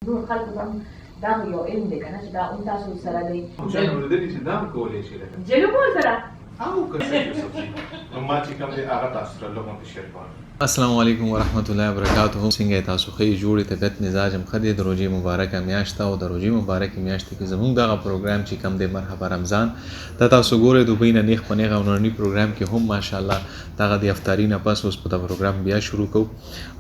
نور خلکو ته هم دا یو علم دی که نه چې دا هم تاسو سره دی چا نو لیدلي چې دا هم کولی شي لکه جلوبو سره او که څه یوسف جي نو ما چې کوم دی هغه تاسو سره لږ غونډې شیر کوم. السلام علیکم ورحمت الله وبرکاته. څنګه تاسو ښه جوړې طبیعت مزاج هم ښه دی. د روژې مبارکه میاشت او د روژې مبارکې میاشت کې زموږ دغه پروګرام چې کوم دی مرحبا رمضان دا تاسو ګورئ دوبۍ نه نیغ په نیغه او نړني پروګرام کې هم ماشاءالله دغه د افطاري نه پس اوس په دا پروګرام بیا شروع کوو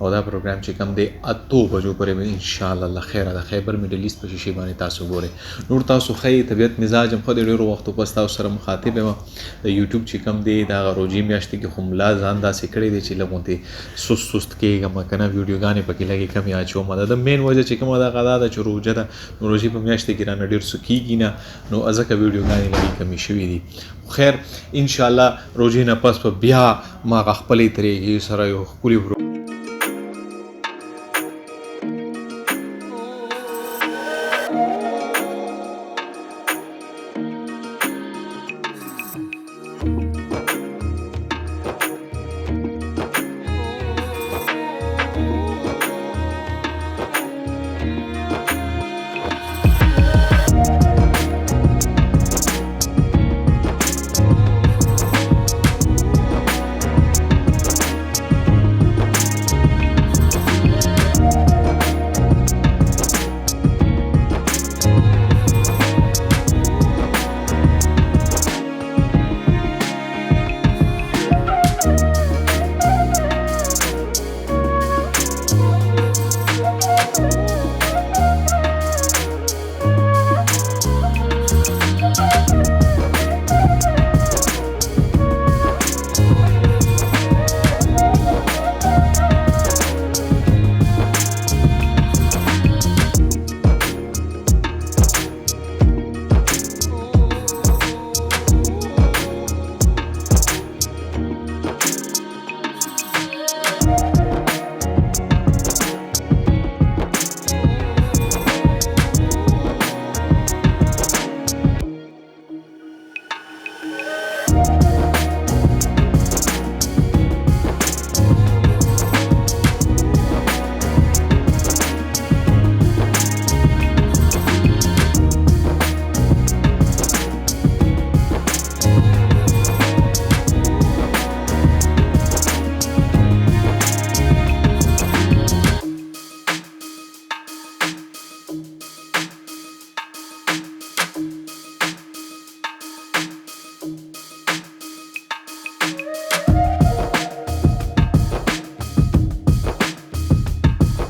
او دا پروګرام چې کوم دی 8 بجو پورې ان شاء الله خیره د خیبر میډل ایست په شیشې باندې تاسو ګورئ. نور تاسو ښه طبیعت مزاج هم ښه دی. ډېرو وختو پس تاسو سره مخاطب یم. د یوټیوب چې کوم دی دا روژې میاشت کې خو ملا ځان داسې کړی دی چې لږ سست کېږم که نه ویډیوګانې پکې لږې کمې اچوم. د مین وجه چې کومه دغه دا ده چې روژه ده نو روژې په میاشت کې رانه ډېر څه کېږي نه نو ځکه ویډیوګانې لږې کمې شوي دي. خیر انشاءالله روژې نه پس په بیا ما هغه خپلې طریقې سره یو ښکلي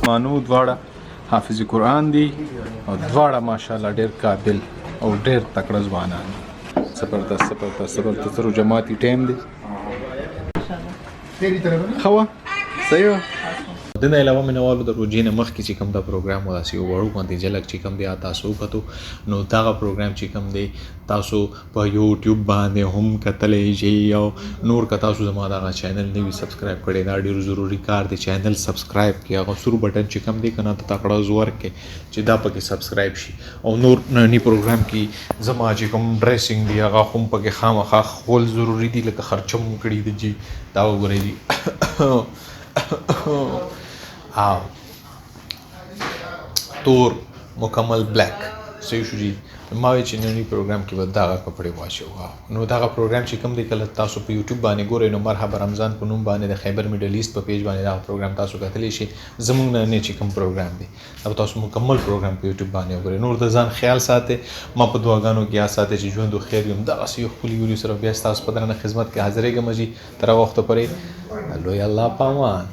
مانو دواړه حافظ قرآن دي او دواړه ماشاءالله ډېر قابل او ډېر تکړه ځوانان دي. زبردست جماعتي ټایم دی ښه وه صحیح وه. د نه علاوه مینوالو د روژې نه مخکې چې کوم دا پروګرام و داسې یو وړو غوندې جلک چې کوم دی تاسو وکتو نو دغه پروګرام چې کوم دی تاسو په یوټیوب باندې هم کتلی شئ او نور که تاسو زما دغه چینل نه وي سبسکرایب کړی دا ډېر ضروري کار دی. چینل سبسکرایب کړئ هغه سور بټن چې کوم دی که نه ته تکړه زور کې چې دا پکې سبسکرایب شي او نور نړني پروګرام کې زما چې کوم ډریسنګ دی هغه هم پکې خامخا خول ضروري دي لکه خرچه مو کړي دي جي دا وګورئ دي او تور مکمل بلیک صحیح شو جی. ما وی چې نړۍ پروګرام کې به دغه کپړې واچو نو دغه پروګرام چې کوم دی کله تاسو په یوټیوب باندې ګورئ نو مرحبا رمضان په نوم باندې د خیبر میډل ایست په پیج باندې دغه پروګرام تاسو کتلی شئ. زموږ نه چې کوم پروګرام دی دا تاسو مکمل پروګرام په یوټیوب باندې وګورئ. نور د ځان خیال ساتئ ما په دعاګانو کې یاد ساتئ چې ژوند خیر یم دغسې یو ښکلي ویډیو سره بیا ستاسو په درنه خدمت کې حاضرېږم جي. تر هغه وخته پورې لوی الله پامان.